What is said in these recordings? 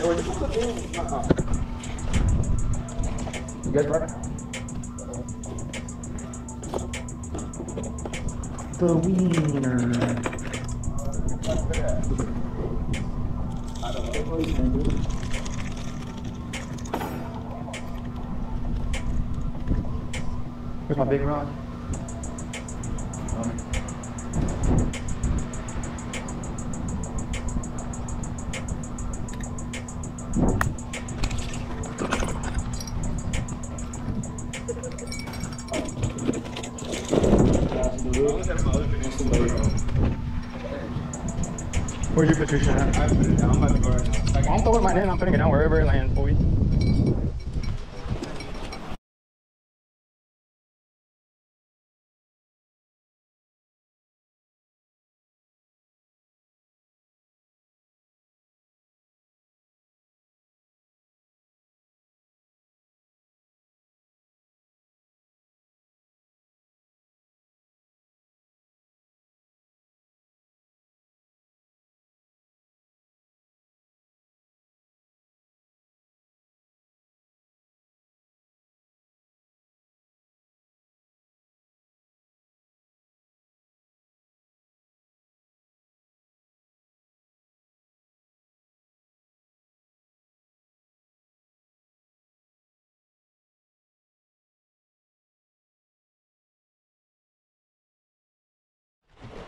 You guys ready? The wiener. Here's my big rod. Where's your Patricia at? I put it down. I'm about to go right now. I'm throwing mine in. I'm putting it down wherever it lands, boy.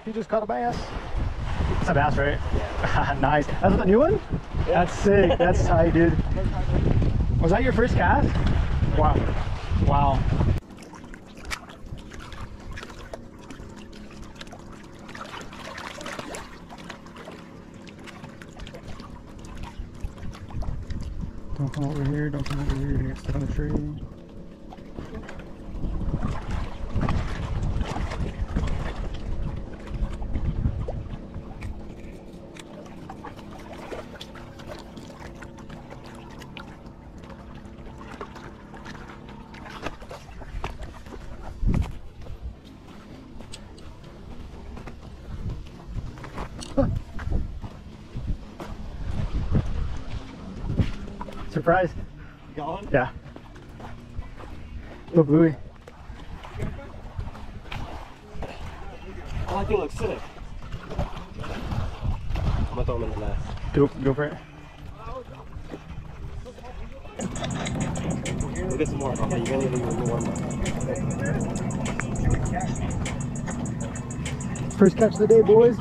You just caught a bass. It's a bass, right? Yeah. Nice. That's the new one? Yeah. That's sick. That's tight, dude. Was that your first cast? Wow. Wow. Don't come over here. Don't come over here. You're gonna get stuck on the tree. Surprise. You got one? Yeah. Little bluey. Oh, that thing looks sick. I'm gonna throw him in the net. Go for it. We'll get some more. Okay, you're gonna need one more. First catch of the day, boys.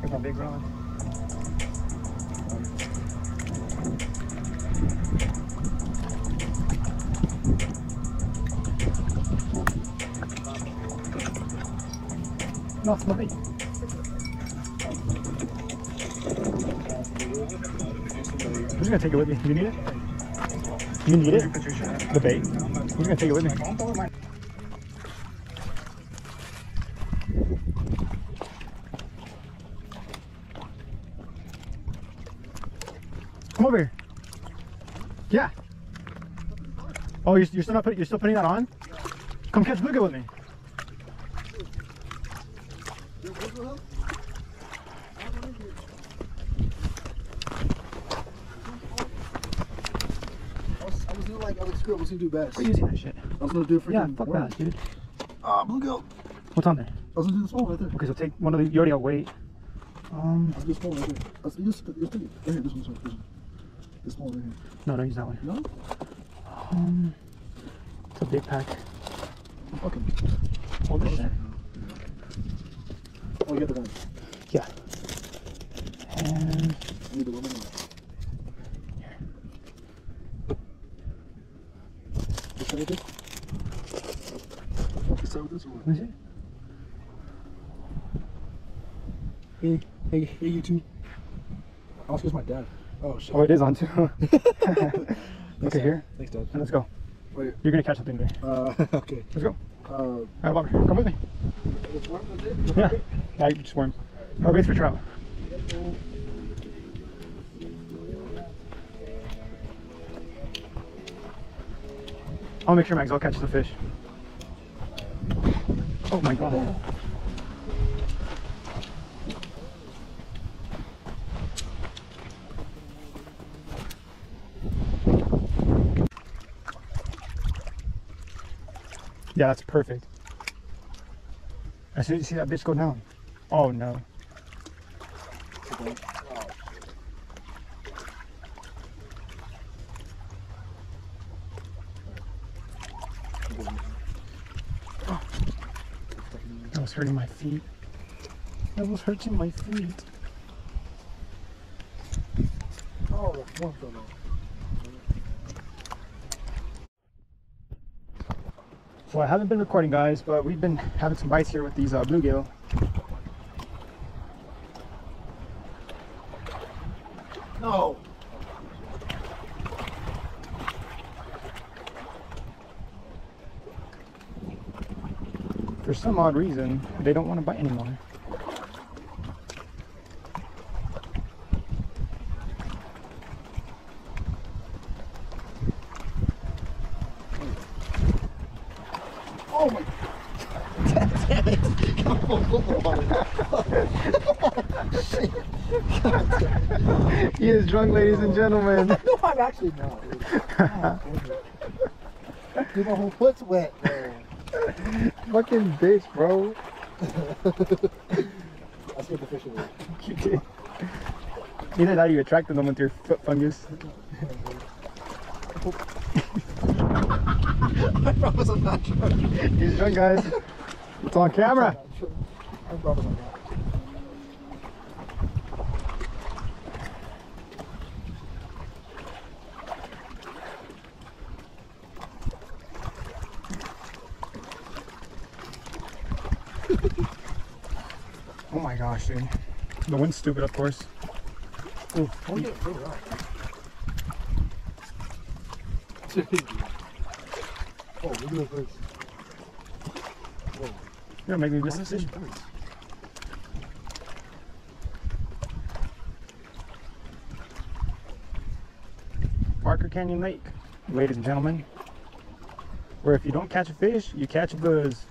Here's my big rod. No, it's my bait. I'm just gonna take it with me. Do you need it? Do you need it? The bait? I'm just gonna take it with me. Come over here. Yeah. Oh, you're still not putting. You're still putting that on? Come catch bluegill with me. I was gonna do bass. We're using that shit. I was gonna do freaking. Yeah, fuck bass, dude. Bluegill. What's on there? I was gonna do the small right there. Okay, so take one of the. You already got weight. I'll do the small right there. Just take it. Right here, this one, sorry. This one. The small right here. No, don't use that one. No? It's a big pack. Okay. Hold this shit. Oh, you got the gun. Yeah. And I need the woman. This side with this? This side with this or what? what is it? Hey, you two. Oh, it's my dad. Oh, shit. Oh, it is on too. Look at here. Thanks, Dad. And let's go. Wait. You're gonna catch something today. Okay. Let's go. Uh, Alright, Bobby, come with me. it's warm, is it? Yeah. Yeah, you can just worm. Oh, baits for trout. I'll make sure Max, I'll catch the fish. Oh my god. Yeah, that's perfect. As soon as you see that bitch go down. Oh no. That was hurting my feet. That was hurting my feet. Oh, that's warm so though. So I haven't been recording, guys, but we've been having some bites here with these bluegill. No. For some odd reason, they don't want to bite anymore. Oh my. Damn it. He is drunk, ladies and gentlemen. No, I'm actually not. Dude, my whole foot's wet, bro. Fucking bitch, bro. I scared the fish away. You did. Either that or you attracted them with your foot fungus. I promise I'm not drunk. He's drunk, guys. It's on camera. I promise I'm not. Oh my gosh, dude. The wind's stupid, of course. Ooh. Oh, yeah, bring it on. Oh, look at this place. Whoa. You're gonna make me miss this fish. Barker Canyon Lake, ladies and gentlemen. Where if you don't catch a fish, you catch a buzz.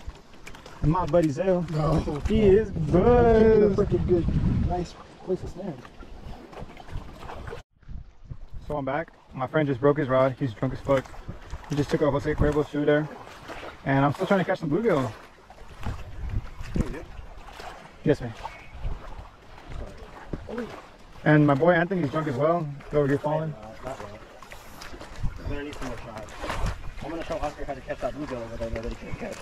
And my buddy Zell, No. he is A buzz. freaking good, nice place to stand. So I'm back. My friend just broke his rod. He's drunk as fuck. He just took a Jose Cuervo's shoe there. And I'm still trying to catch some bluegill. Yes, man. And my boy Anthony's drunk as well. He's over here falling. Not well. I'm gonna need some more shots. I'm gonna show Oscar how to catch that bluegill that I know that he can't catch.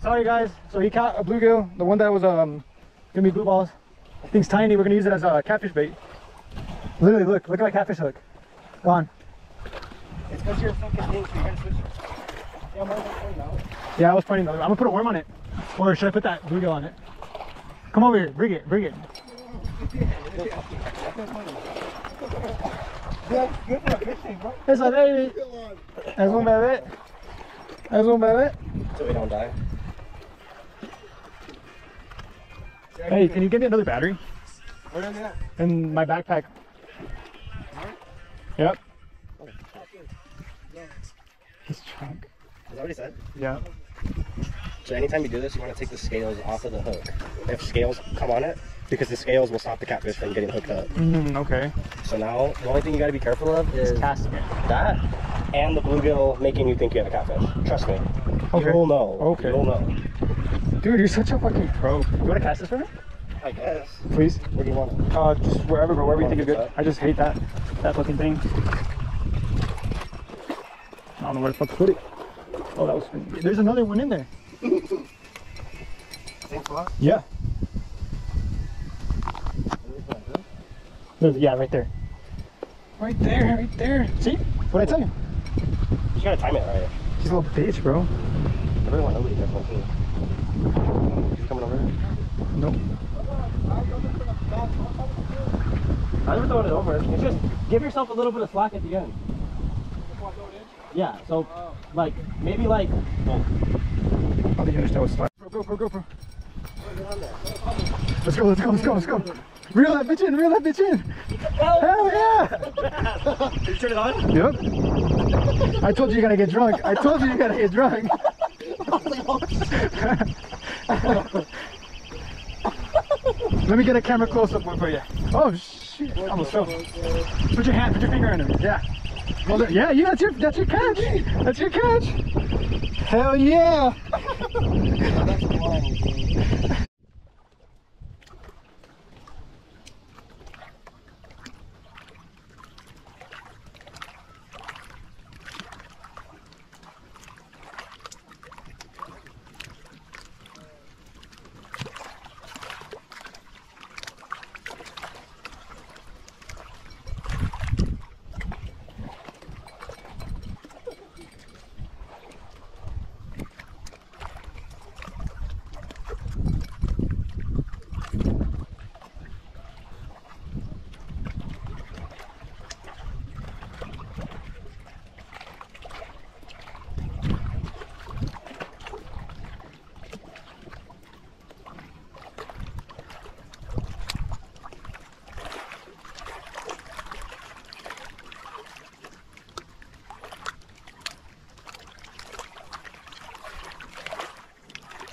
Sorry guys. So he caught a bluegill, the one that was gonna be blue balls. Thing's tiny. We're gonna use it as a catfish bait. Literally, look at my catfish hook. Go on. It's because you're fucking thing, so you gotta switch it. Yeah, I'm almost pointing out. Yeah, I was pointing the other. I'm gonna put a worm on it. Or should I put that bluegill on it? Come over here. Bring it. Bring it. That's good for fishing, bro. Es a baby. Es un bebé. Es un bebé. So we don't die. Hey, can you give me another battery? Where is that? In my backpack. Yep. He's drunk. Is that what he said? Yeah. So anytime you do this, you want to take the scales off of the hook. If scales come on it, because the scales will stop the catfish from getting hooked up. Okay. So now, the only thing you got to be careful of is Casting it. that and the bluegill making you think you have a catfish. Trust me. Okay. You'll know. Okay. You'll know. Dude, you're such a fucking pro. You want to cast this for me? I guess. Please? Where do you want it? Just wherever, bro. Wherever you think is good. I just hate that fucking thing. I don't know where the fuck to put it. Oh, that was. There's another one in there. Same spot? Yeah. Yeah, right there. Right there, right there. See? What'd I tell you? You gotta time it right. She's a little bitch, bro. I really want to leave that one too. He's coming over here. Nope. I never thrown it over. It's just give yourself a little bit of slack at the end. Yeah, so like maybe like I think you understand what's like. Go. Let's go. Reel that bitch in. Hell yeah! Did you turn it on? Yep. I told you you're gonna get drunk. Let me get a camera close-up one for you. Oh shit! Almost fell. Put your finger in it. Yeah. Hold it. Yeah, that's your catch. That's your catch. Hell yeah! That's blind, dude.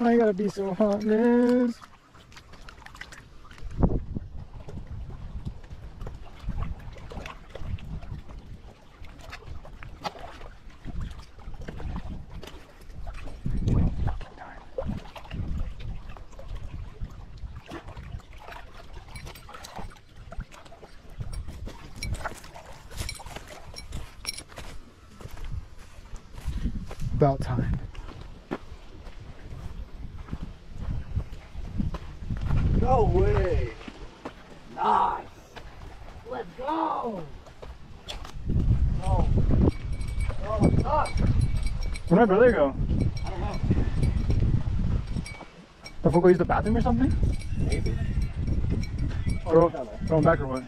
I gotta be so heartless. About time. No way. Nice. Let's go. Oh, fuck. Where'd my brother go? I don't know. The fool go use the bathroom or something? Maybe. Throw him back or what?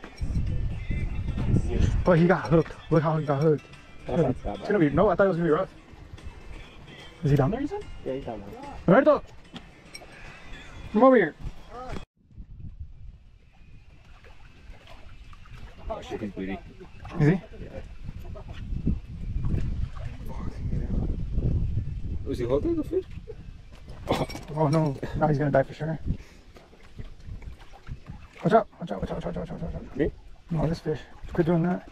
But he got hooked. Look how he got hooked. It's gonna be, no, I thought it was gonna be rough. Is he down there, you said? Yeah, he's down there. Roberto! Come over here. Oh shit, he's bleeding. Is he? Was he holding the fish? Oh no, now he's gonna die for sure. Watch out. Me? No, this fish. Quit doing that.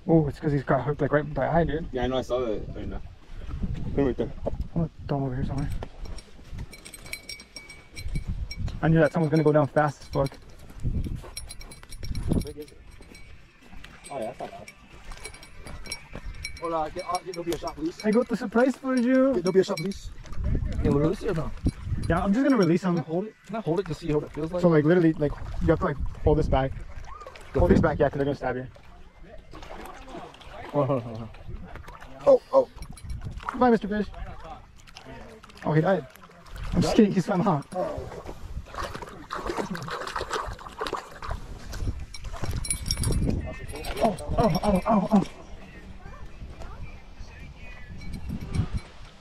Oh, it's because he's got hooked like right by eye, dude. Yeah, I know, I saw that right now. Come right there. I'm gonna throw him over here somewhere. I knew that someone's gonna go down fast as fuck. How big is it? Oh yeah, that's not bad. Hola, there'll be a shot, please. I got the surprise for you. There'll be a shot, please. Yeah, we'll release it or no? Yeah, I'm just gonna release him. Hold it. Not hold it to see how it feels like. So like literally, like you have to like hold this back. Hold this back, yeah, because they're gonna stab you. Oh. Bye, Mr. Fish. Oh, he died. I'm just kidding, he swam out. Oh.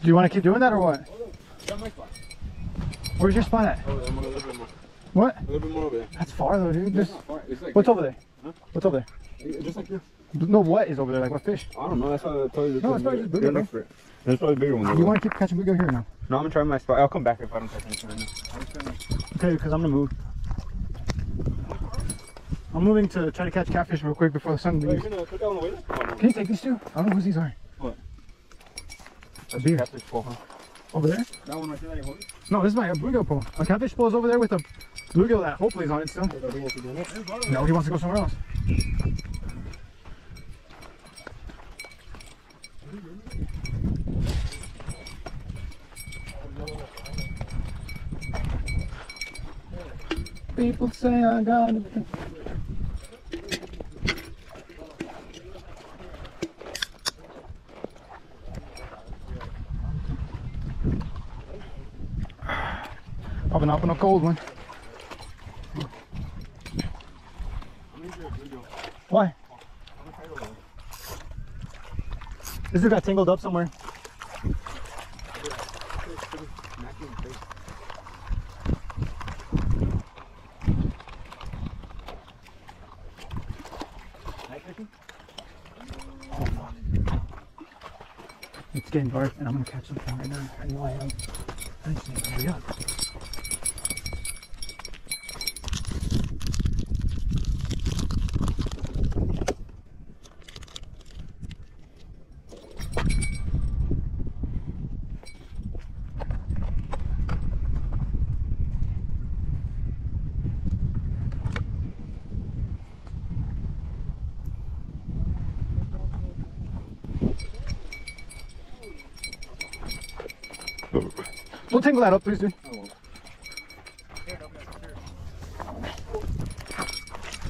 Do you want to keep doing that or what? Where's your spot at? Oh, I'm a little bit more. What? A little bit more over there. That's far though, dude. It's like What's over there? Huh? What's over there? Just like this. No, what is over there? Like what fish? I don't know, that's why I told you. No, it's probably just bigger, bro. There's probably bigger ones. You want to keep catching bigger here now? No, I'm gonna try my spot. I'll come back if I don't catch anything right now. Okay, because I'm gonna move. I'm moving to try to catch catfish real quick before the sun leaves. You're gonna cook out on the way there? Oh, no. Can you take these two? I don't know whose these are. What? A beer. Catfish pole, huh? Over there? That one right there that you hold? No, this is my bluegill pole. A catfish pole is over there with a bluegill that hopefully is on it still. No, he wants to go somewhere else. People say I got it. Popping up on a cold one. This dude got tangled up somewhere. Oh, fuck. It's getting dark and I'm gonna catch something right now. I know I am. I just need to hurry up. Don't tangle that up, please, dude.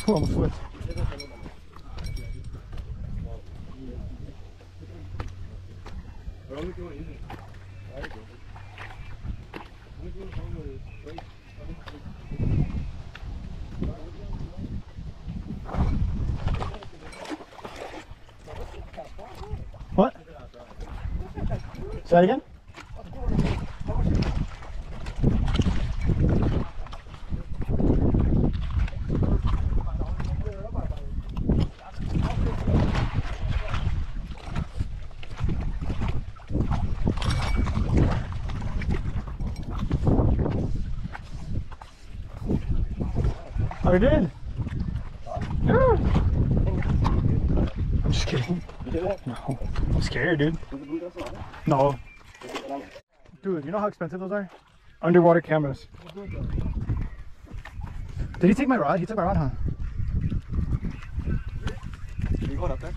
Oh, almost slipped. What? Say that again? Oh, you did? Yeah. I'm just kidding. You did that? No, I'm scared, dude. No. Dude, you know how expensive those are? Underwater cameras. Did he take my rod? He took my rod, huh? You going up there?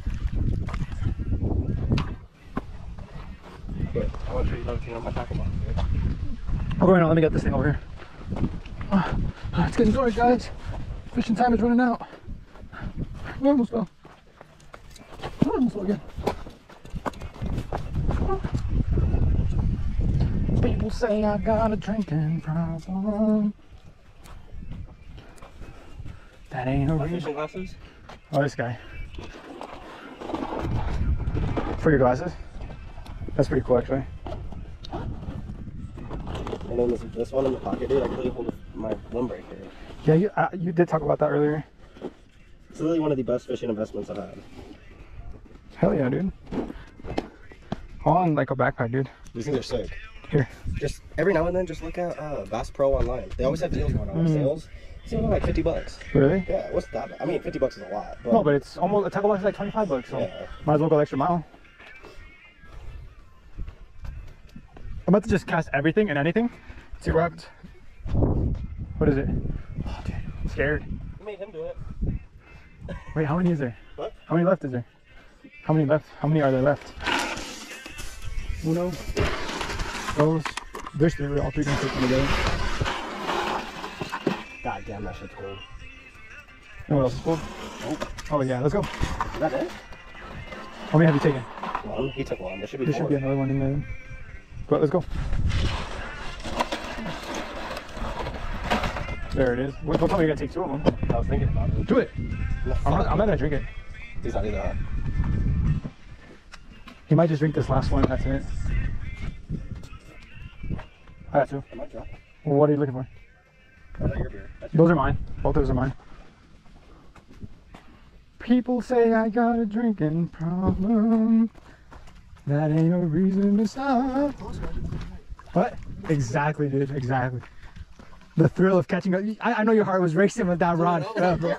I want to show you another thing on my tackle box. Oh, wait, no, let me get this thing over here. It's getting dark, guys. Fishing time is running out. We almost fell. I almost fell again. People say I got a drinking problem. That ain't a My reason. fishing glasses? Oh, this guy. For your glasses? That's pretty cool, actually. And then this one in the pocket, dude. I can really hold my windbreaker. Yeah, you did talk about that earlier. It's literally one of the best fishing investments I've had. Hell yeah, dude. All on like a backpack, dude. These things are sick. Here. Just every now and then, just look at Bass Pro online. They always have deals going on. Sales. It's only like $50. Really? Yeah, what's that? I mean, $50 is a lot. But No, but it's almost, a tackle box is like 25 bucks, so Yeah. might as well go the extra mile. I'm about to just cast everything and anything. See what happens. What is it? Oh, dude, I'm scared. You made him do it. Wait, how many is there? What? How many left is there? How many left? How many are there left? Uno. Those. There's three. We're all three gonna take them together. God damn, that shit's cold. And what else is full? Nope. Oh yeah, let's go. Is that it? How many have you taken? One. He took one. There should be There four. should be another one in there. But let's go. There it is. Don't tell me you're gonna take two of them. I was thinking about it. Do it. I'm not gonna drink it. He's not either. He might just drink this last one. That's it. I got two. I might drop it. Well, what are you looking for? Oh, that's your beer. That's Those are mine. Both of those are mine. People say I got a drinking problem. That ain't a reason to stop. What? Exactly, dude. Exactly. The thrill of catching up. I know your heart was racing with that rod. Yeah, bro. You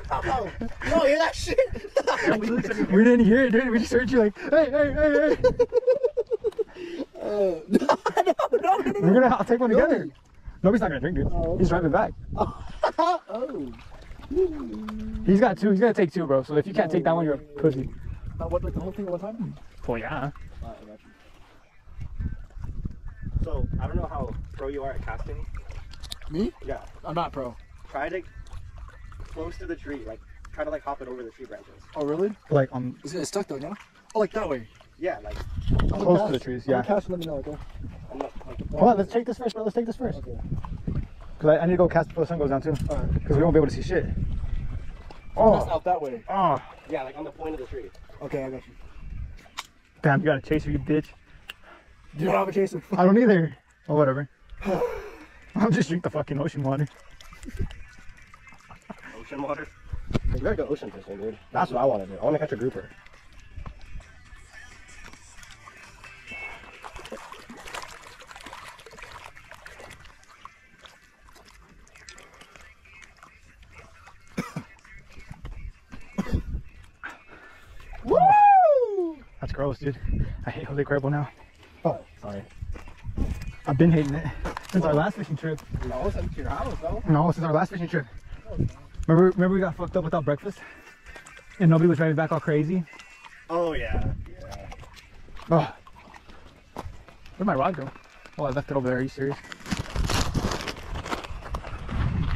don't hear that shit? We didn't hear it, dude. We just heard you like, hey, hey, hey, hey. We're gonna I'll take one together. Nobody's not gonna drink, dude. He's driving back. Oh. He's got two. He's gonna take two, bro. So if you can't take that one, you're a pussy. What, like the whole thing at one time? Well, yeah. I got you. So, I don't know how pro you are at casting. Me? Yeah. I'm not pro. Try to close to the tree. Like, try to like hop it over the tree branches. Oh, really? Like It's stuck though, no? Oh, like that way. Yeah, like. close to the trees. Yeah. Cast, let me know, okay? I'm not, like Hold on. Let's take this first, bro. Let's take this first. Okay. Cause I need to go cast before the sun goes down too. Alright. Cause we won't be able to see shit. That's Oh. out that way. Oh. yeah, like on the point of the tree. Okay, I got you. Damn, you got a chaser, you bitch. You don't have a chaser. I don't either. Oh, whatever. I'll just drink the fucking ocean water. Ocean water? We gotta go ocean fishing, dude. That's what I want to do. I want to catch a grouper. Woo! That's gross, dude. I hate Jose Cuervo now. Oh, sorry. I've been hating it since our last fishing trip. No, send it to your house, though. No, since our last fishing trip. Remember we got fucked up without breakfast? And nobody was driving back all crazy? Oh, yeah. Yeah. Oh. Where'd my rod go? Oh, I left it over there. Are you serious?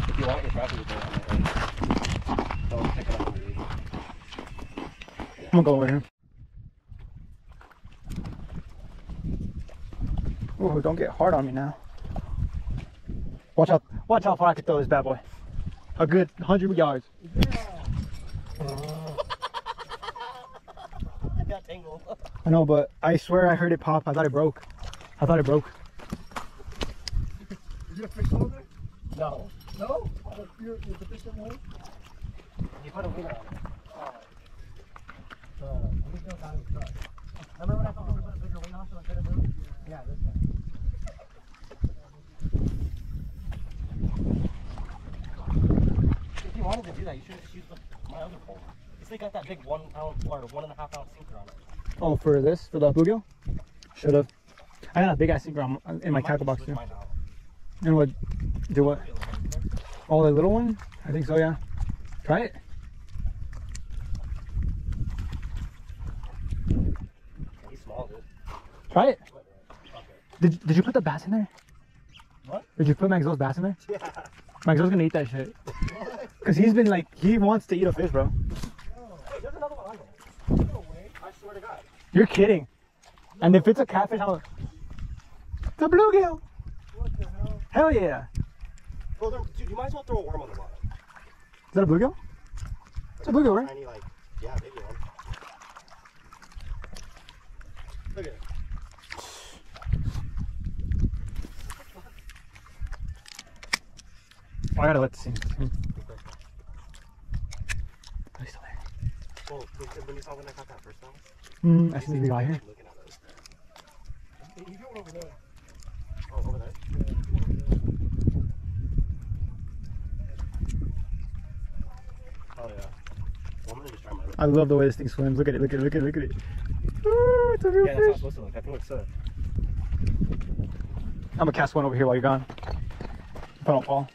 If you want your traffic to go on there, don't pick it up underneath. I'm gonna go over here. Ooh, don't get hard on me now. Watch how far I can throw this bad boy. A good 100 yards. I got tangled. I know, but I swear I heard it pop. I thought it broke. I thought it broke. Did you have fish over there? No. No? Is the fish that way? You put a wing on it. Remember when I thought we put a bigger wing on so I couldn't move? Yeah, this guy. If you wanted to do that, you should have just used my other pole. It's like got that big 1 ounce or 1.5 ounce sinker on it. Oh, for this? For the bluegill? Should have. I got a big ass sinker in my tackle box too. And what? Do what? Oh, the little one? I think so, yeah. Try it. He's small, dude. Try it. Did you put the bass in there? What? Did you put Maxwell's bass in there? Yeah. Maxwell's gonna eat that shit. Cause he's been like, he wants to eat a fish, bro. Hey, there's another one on there. No way. I swear to God. You're kidding. And if it's a catfish, how? It's a bluegill. What the hell? Hell yeah. Well, dude, you might as well throw a worm on the bottom. Is that a bluegill? It's a bluegill, right? Tiny, like, yeah, big one. Look at it. Oh, I gotta let this in. Oh, he's still there. Well, when you saw when I caught that first one? I see the guy here. Looking at us. Hey, you go over there. Oh, over there? Oh, yeah. Well, I'm gonna just try my I love the way this thing swims. Look at it, look at it, look at it, look at it. Ooh, it's a real Yeah, that's how it's fish. supposed to look. I think it's I'm gonna cast one over here while you're gone. If I don't fall.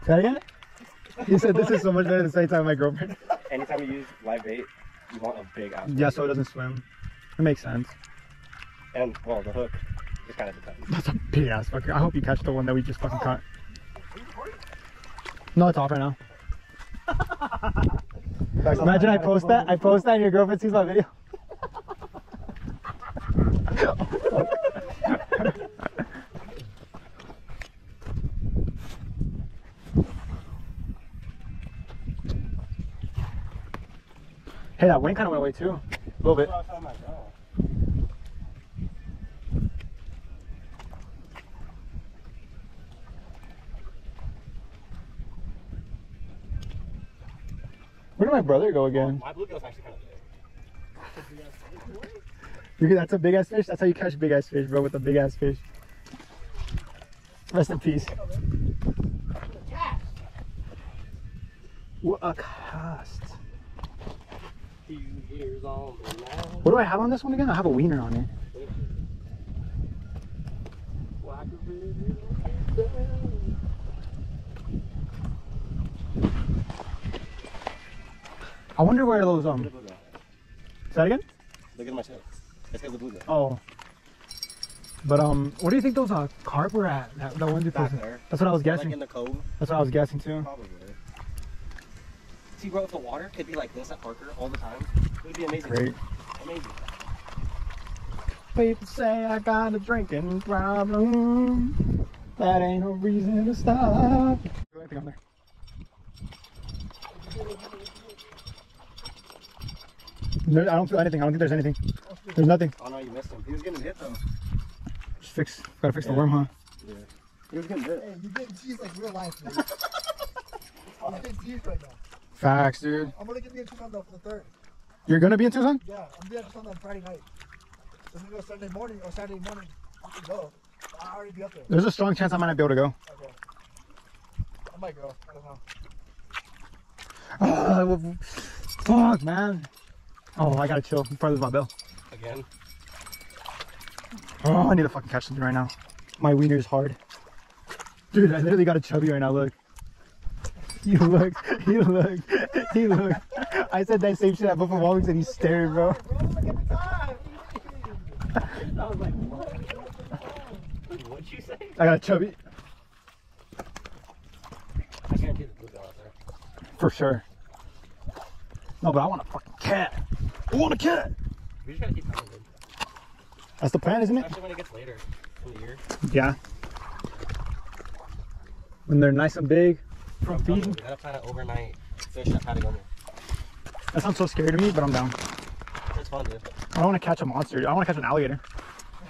Say that again? You said this is so much better than the same time with my girlfriend. anytime you use live bait, you want a big ass. Yeah, so it doesn't swim. It makes sense. And, well, the hook just kind of depends. That's a big ass fucker. I hope you catch the one that we just fucking caught. No, it's off right now. Imagine I post that and your girlfriend sees my video. Hey, that wind kind of went away too. A little bit. Where did my brother go again? My bluegill's actually kind of big. That's a big ass fish. That's how you catch big ass fish, bro, with a big ass fish. Rest in peace. What a cast. Few years on the now. What do I have on this one again? I have a wiener on it. I wonder where those Say that again? Look at my tail. Let's get the bluegill. Oh. But what do you think those carp were at? That one you Back posted? there. That's what I was Like guessing. in the cove. That's what I was guessing too. Probably. See, bro, if the water could be like this at Parker all the time, It would be amazing. Great. Amazing. People say I got a drinking problem. That ain't no reason to stop. Anything on there? No, I don't feel anything. I don't think there's anything. There's nothing. Oh no, you missed him. He was getting hit though. Just gotta fix the worm, huh? Yeah. He was getting hit. Hey, you getting teased like real life, man. I'm getting teased right now. Facts, dude. I'm gonna get me in Tucson though for the 3rd. You're gonna be in Tucson? Yeah, I'm there Tucson on Friday night. So if we go Sunday morning or Saturday morning, we can go. I'll already be up there. There's a strong chance I might not be able to go. Okay. I might go. I don't know. Fuck, man. Oh, I gotta chill. I'm probably lose my bill. Again. Oh, I need to fucking catch something right now. My wiener's hard. Dude, I literally got a chubby right now, look. You look, you look, you look. I said that same shit at Buffalo Wild Wings and he's staring, bro. I was like, what? What'd you say? I got a chubby. I guarantee the bluegill out there. For sure. No, but I want a fucking cat. I want a cat. We just gotta keep going, dude. That's the plan, isn't it? Especially when it gets later in the year. Yeah. When they're nice and big from feeding. We gotta plan an overnight fish at Patagonia. That sounds so scary to me, but I'm down. It's fun, dude. I don't want to catch a monster. I want to catch an alligator.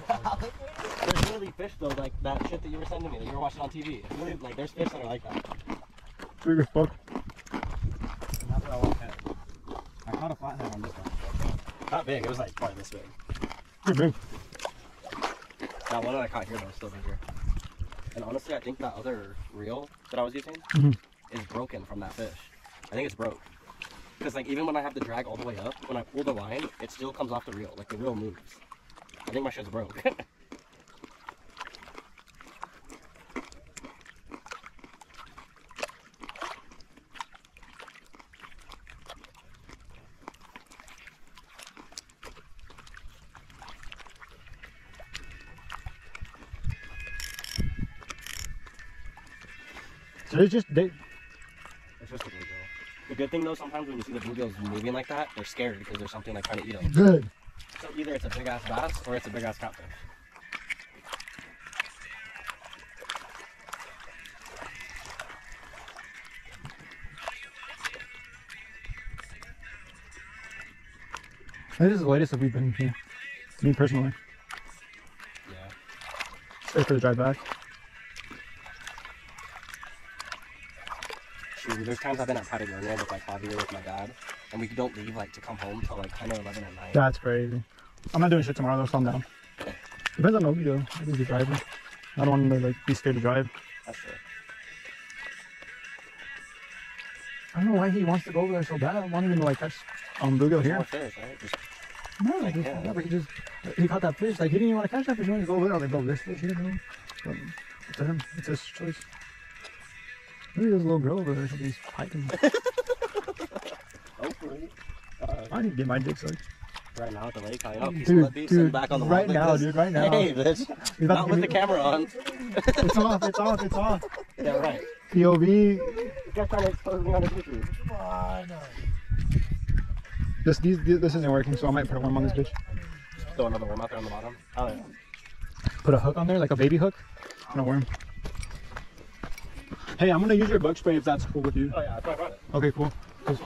There's literally fish though, like that shit that you were sending me, that you were watching on TV. It's really, like there's fish that are like that. Big as fuck. And that's what I want to catch. I caught a flathead on this one. Not big, it was like probably this big. Pretty big. That one that I caught here though is still bigger. And honestly, I think that other reel that I was using is broken from that fish. I think it's broke. Because like even when I have the drag all the way up, when I pull the line, it still comes off the reel. Like the reel moves. I think my shit's broke. So it's just, It's just a bluegill. The good thing though, sometimes when you see the bluegills moving like that, they're scared because there's something like trying to eat them. good. So either it's a big ass bass or it's a big ass catfish. This is the latest that we've been here. Me personally. Yeah. Stay for the drive back. Shoot, there's times I've been at Patagonia with like Javier with my dad, and we don't leave like to come home till like 10 or 11 at night. That's crazy. I'm not doing shit tomorrow though, so I'm down. Depends on Obi though. I think the driver. I don't want him to like be scared to drive. That's true. I don't know why he wants to go over there so bad. I wanted him to like catch bluegill here. More fish, right? Just, No, like, yeah. yeah, but he caught that fish. Like he didn't even want to catch that fish. He wanted to go over there. I was like, bro, this fish here, bro. But it's to him. It's his choice. Maybe there's a little girl over there. Somebody's piping. hopefully. I need to get my dick sucked. Right now at the lake, I know. Dude, back on the right wall now, like this. dude, right now. Hey, bitch. He's about Not to with give the me- camera on. It's off, it's off, it's off. Yeah, right. POV. This guy's trying to expose me on his YouTube. Come on. This isn't working, so I might put a worm on this bitch. Throw another worm out there on the bottom. Oh, yeah. Put a hook on there, like a baby hook, and a worm. Hey, I'm gonna use your bug spray if that's cool with you. Oh, yeah, I brought it. Okay, cool. 'Cause-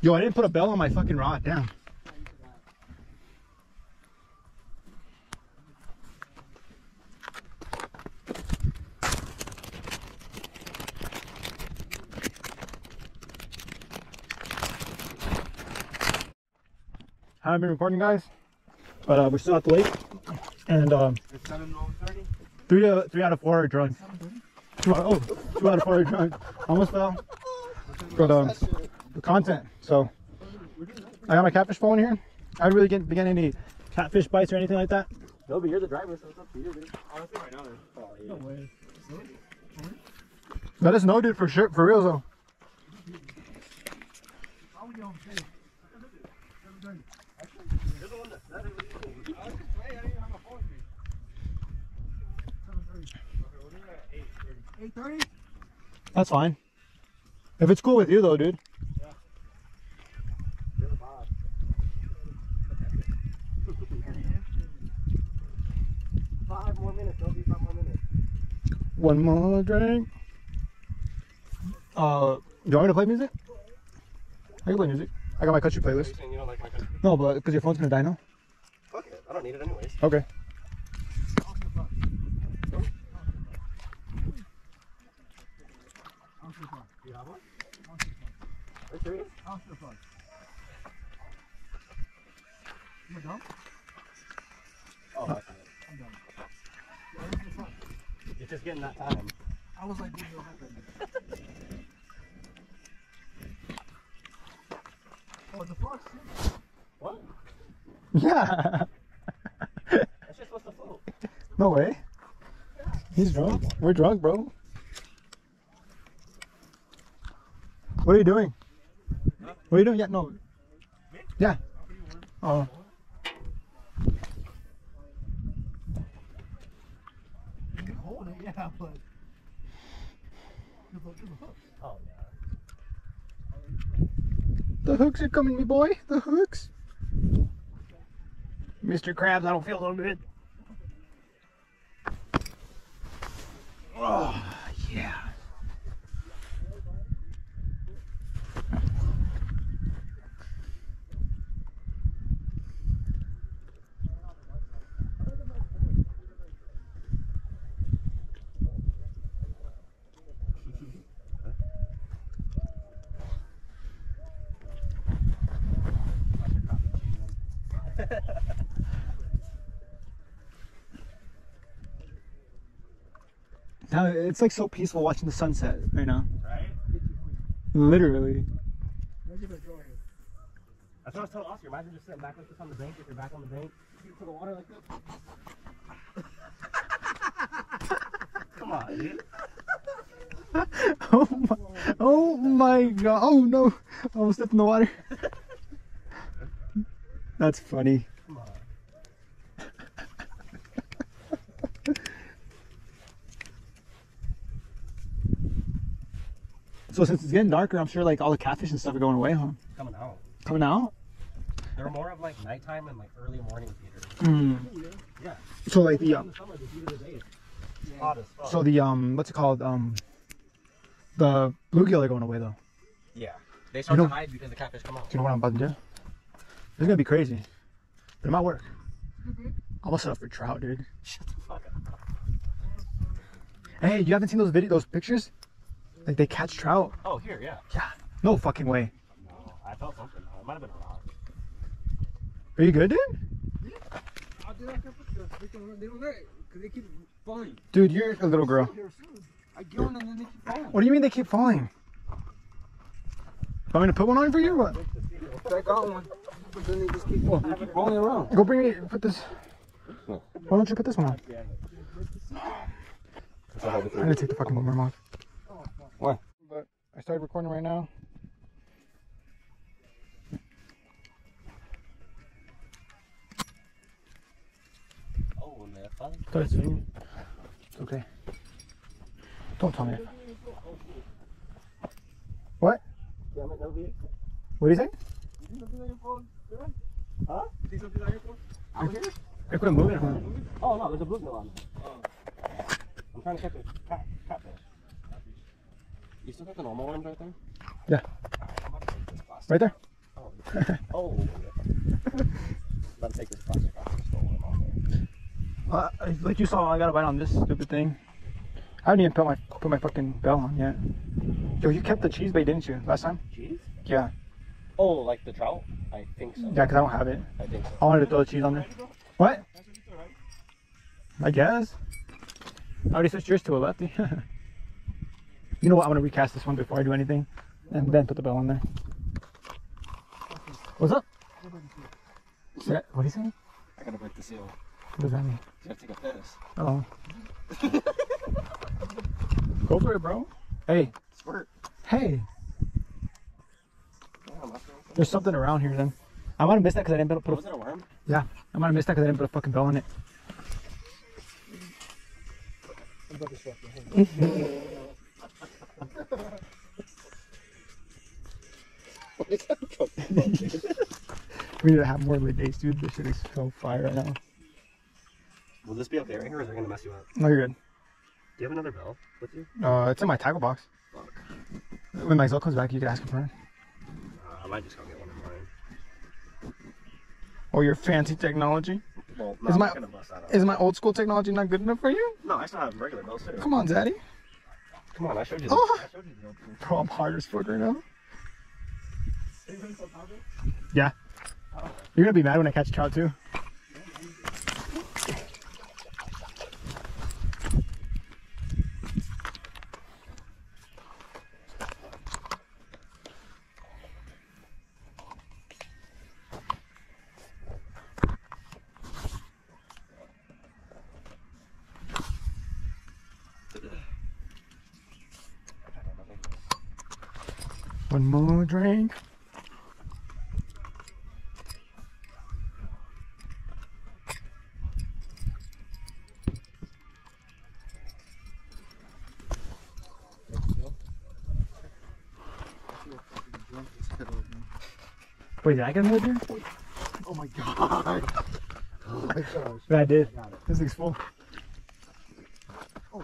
Yo, I didn't put a bell on my fucking rod. Damn. I haven't been recording, guys, but we're still at the lake, and It's 7:30. 3 out of 4 are drunk. 2 out of 4 are drunk. Almost fell. But the content. So I got my catfish pole in here. I really didn't begin any catfish bites or anything like that. No, but you're the driver, so it's up to you, dude. Honestly, right now, there's probably. No way. Let us know, dude, for sure, for real though. How we on tape? You're the one that said it was cool. I didn't even have my phone with me. 7:30. Okay, we're doing it at 8:30. 8:30? That's fine. If it's cool with you though, dude. You're the boss. 5 more minutes, don't be 5 more minutes. One more drink. Do you want me to play music? I can play music. I got my country Are you playlist. saying you don't like my country? No, but because your phone's gonna die now. Fuck it, I don't need it anyways. Okay. Do you have one? Are you serious? Oh, I see it. You're just getting that time. I was like, oh, the fox. What? Yeah. That's just supposed to float. No way. He's drunk. We're drunk, bro. What are you doing? What are you doing? Yeah, no. Yeah. Oh. Hold it, yeah, but. Oh, yeah. The hooks are coming, me boy. The hooks. Mr. Krabs, I don't feel so good. Oh, yeah. Now it's like so peaceful watching the sunset right now. Right? Literally. That's what I was telling Oscar. Imagine just sitting back like this on the bank. If you're back on the bank, you put the water like this. Come on, dude. Oh my god. Oh no. I almost stepped in the water. That's funny. Come on. So since it's getting darker, I'm sure like all the catfish and stuff are going away, huh? Coming out. Coming out? They're more of like nighttime and like early morning theaters. Mm. Yeah. So like the In the summer, the heat of the day is hot as fuck. so the what's it called? The bluegill are going away though. Yeah. They start You to know- hide because the catfish come out. Do you know what I'm about to do? It's gonna be crazy. But it might work. I'm gonna set up for trout, dude. Shut the fuck up. Hey, you haven't seen those pictures? Like they catch trout. Oh, here, yeah. Yeah. No fucking way. No, I felt something. It might have been a rock. Are you good, dude? I did like that because they don't let it. Because they keep falling. Dude, you're a little girl. I get on and then they keep falling. What do you mean they keep falling? Want me to put one on for you or what? I got one. But then they just keep falling. They keep rolling around. Go bring it. Put this. Why don't you put this one on? I'm gonna take the fucking boomerang off. Why? But I started recording right now. Oh, and they're fun. Started singing. It's okay. Don't tell me. What? Damn it, no view. What do you think? Huh? You think something's on your phone? Out here? I couldn't move it. Huh? Oh, no, there's a bluegill on there. I'm trying to catch a catfish. You still got the normal ones right there? Yeah. Right there. Oh. Oh. About to take this plastic off and store them on there. Like you saw, I got a bite on this stupid thing. I haven't even put my fucking bell on yet. Yo, you kept the cheese bait, didn't you, last time? Cheese? Yeah. Oh, like the trout? I think so. Yeah, because I don't have it. I think so. I wanted to throw the cheese on there. What? I guess. I already switched yours to a lefty. You know what? I'm gonna recast this one before I do anything, and then put the bell on there. What's up? Yeah, what are you saying? I gotta break the seal. What does that mean? You gotta take a piss. Oh. Go for it, bro. Hey. Squirt. Hey. Damn, that's There's something around here then. I might have missed that because I didn't put Was it a worm? Yeah, I might have missed that because I didn't put a fucking bell on it. We need to have more days, dude. This shit is so fire right now. Will this be okay right here, or is it gonna mess you up? No, you're good. Do you have another bell with you? It's in my tackle box. Fuck. When Maxwell comes back, you can ask him for it. I might just go get one of mine. Oh, your fancy technology. Well, Is I'm my- not gonna bust that out. Is my old school technology not good enough for you? No, I still have regular bells too. Come on, Zaddy. Come on, I showed you. Oh. I showed you the old school. Bro, I'm hard as fuck right now. Yeah. You're gonna be mad when I catch trout too. One more drink. Wait, did I get another drink? Oh my god. Oh my gosh. Yeah, I did. This thing's full. Oh.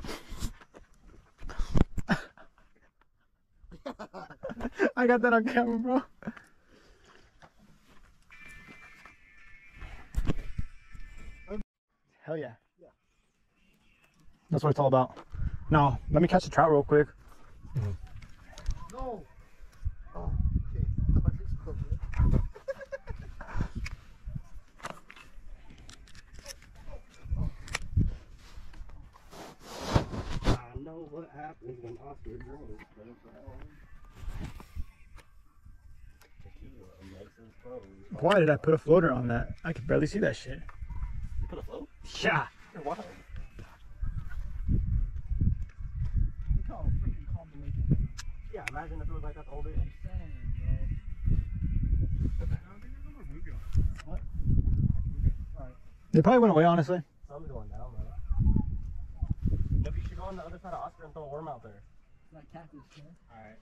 I got that on camera, bro. Hell yeah. That's what it's all about. Now, let me catch the trout real quick. No. Oh, okay. I know what happens when Oscar drinks. Why did I put a floater on that? I could barely see that shit. You put a float? Yeah. Why? Yeah, imagine if it was like that the whole day. They probably went away, honestly. Sun's going down though. Maybe you should go on the other side of Oscar and throw a worm out there. Like catfish, yeah? Alright.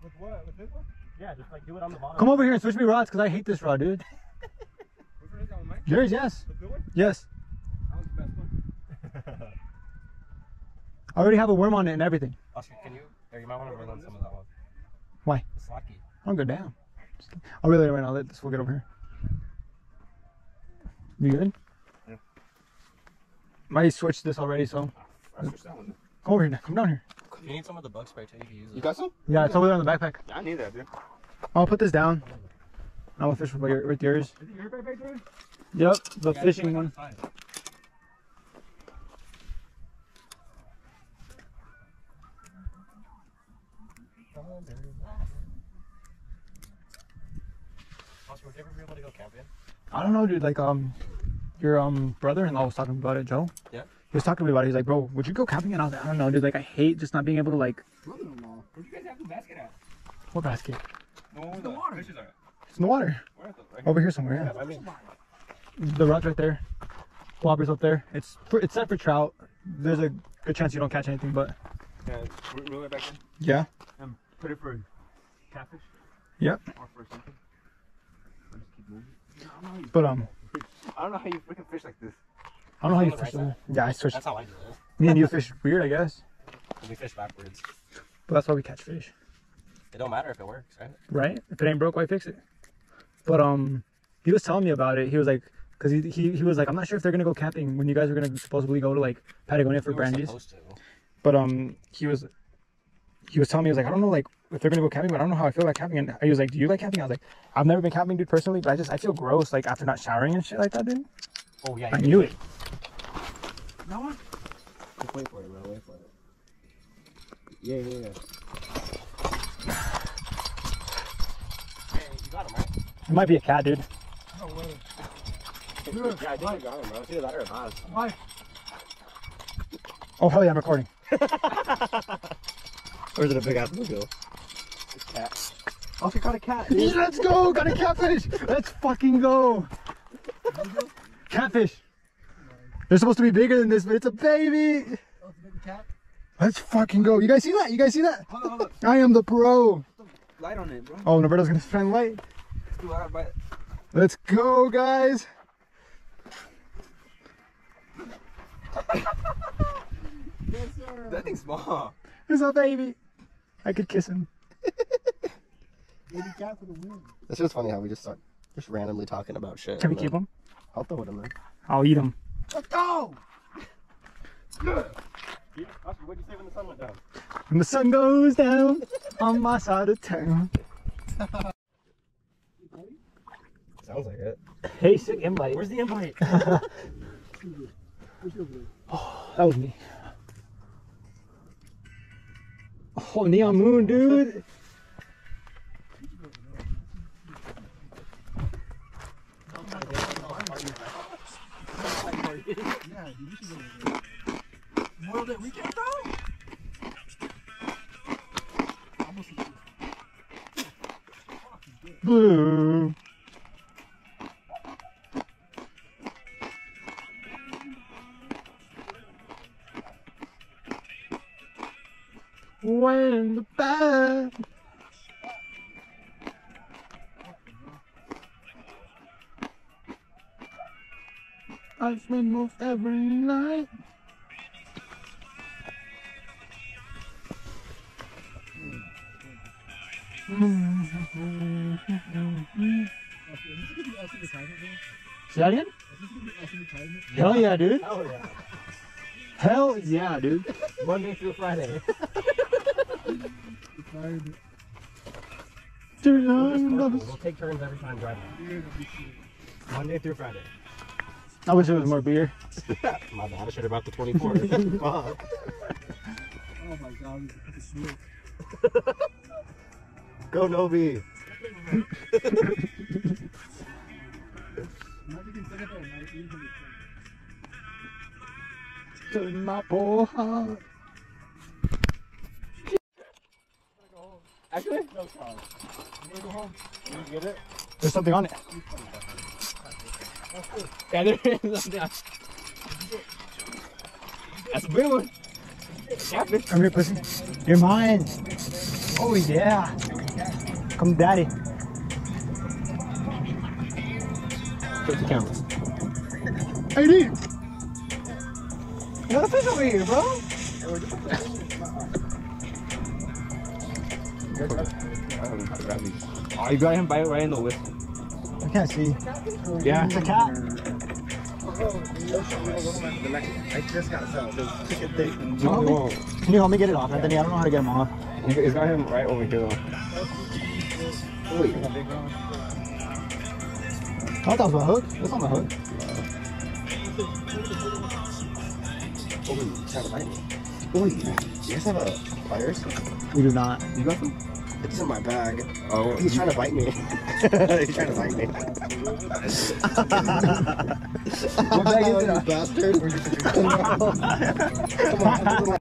With what? With this one? Yeah, just like do it on the bottom. Come over here and switch me rods, because I hate this rod, dude. Which one is that one, Mike? Yours, yes. The good one? Yes. That one's the best one. I already have a worm on it and everything. Oscar, can you? Or you might want to reel in some of that one. Why? The slacky. I'll go down. I'll reel it right now. Let this fool get over here. You good? Yeah. Might switch this already, so. I switched that one. Come over here now. Come down here. If you need some of the bug spray too, you can use it. You got some? Yeah, it's over there on the backpack. I need that, dude. I'll put this down. I'll fish with yours. Is it your backpack there? Yep, the fishing one. Oscar, would you ever be able to go camping? I don't know, dude. Like, your brother-in-law was talking about it, Joe. Yeah. He was talking to me about it. He's like, bro, would you go camping? And I was like, I don't know, dude. Like, I hate just not being able to, like. Brother-in-law. Where'd you guys have the basket at? What basket? The one with the water. Fishes are. It's in the water. Where at the right? Over here somewhere, I mean, yeah. The rod's right there. Whoppers up there. It's set for trout. There's a good chance you don't catch anything, but. Yeah, reel it back in Yeah. and put it for catfish Yep. or for something. Or just keep moving. But, I don't know how you freaking fish like this. I don't know how you On the fish right them. Yeah, I switched. that's how I do it. Me and you fish weird, I guess. We fish backwards. But that's why we catch fish. It don't matter if it works, right? Right? If it ain't broke, why fix it? But he was telling me about it. He was like, cause he was like, I'm not sure if they're gonna go camping when you guys are gonna supposedly go to like Patagonia for We were brandies. supposed to. But he was telling me, he was like, I don't know like if they're gonna go camping, but I don't know how I feel about camping. And he was like, do you like camping? I was like, I've never been camping, dude, personally, but I feel gross like after not showering and shit like that, dude. Oh yeah. I knew it. That one? Just wait for it, bro. Wait for it. Yeah. Hey, you got him, right? It might be a cat, dude. No way. Yeah, I think you got him, bro. It's either that or a bass. Why? Oh hell yeah, I'm recording. Or is it a big ass bluegill? It's cat. Oscar got a cat. Let's go! Got a catfish! Let's fucking go! Catfish! They're supposed to be bigger than this, but it's a baby! Oh, it's a baby cat? Let's fucking go. You guys see that? You guys see that? Hold on. I am the pro. light on it, bro. Oh, Norberto's gonna shine light. Dude, I gotta buy it. Let's go, guys. Yes, sir. That thing's small. Who's up, baby? I could kiss him. Baby cat for the win. It's just funny how we just start randomly talking about shit. Can we and keep then him? I'll throw it in there. I'll eat him. Let's go! What'd you say when the sun went down? When the sun goes down on my side of town. Sounds like it. Hey, sick invite. Where's the invite? Oh, that was me. Oh, neon moon, dude. Yeah, dude, we should go over there. Memorial Day weekend, bro? Almost Blue. When the bad. I spend most every night. Say that again? Hell yeah, dude. Oh yeah. Hell yeah, dude. Monday through Friday. We'll take turns every time driving. Monday through Friday. I wish there was more beer. My bad, I should have brought the 24. Fuck. Oh my god, it's sweet. Go Novi. To my poor heart. Actually, no problem. I'm gonna go home. You get it? There's something on it. Yeah, there is something. That's a big one. Come here, pussy. You're mine. Oh yeah. Come, daddy. Flip the camera. Hey, dude. Another fish over here, bro. Oh, you got him right in the whip. I can't see. Yeah. It's a cat. I just got some. Can you help me get it off, Anthony? I don't know how to get him off. He's got him right over here though. Wait. I thought that was my hook. That's not my hook. Oh, you trying to bite me? Oh, you guys have a pliers? We do not. You got them? It's in my bag. Oh, He's trying to bite me. He's trying to bite me. What bag is it? You bastard. Come on.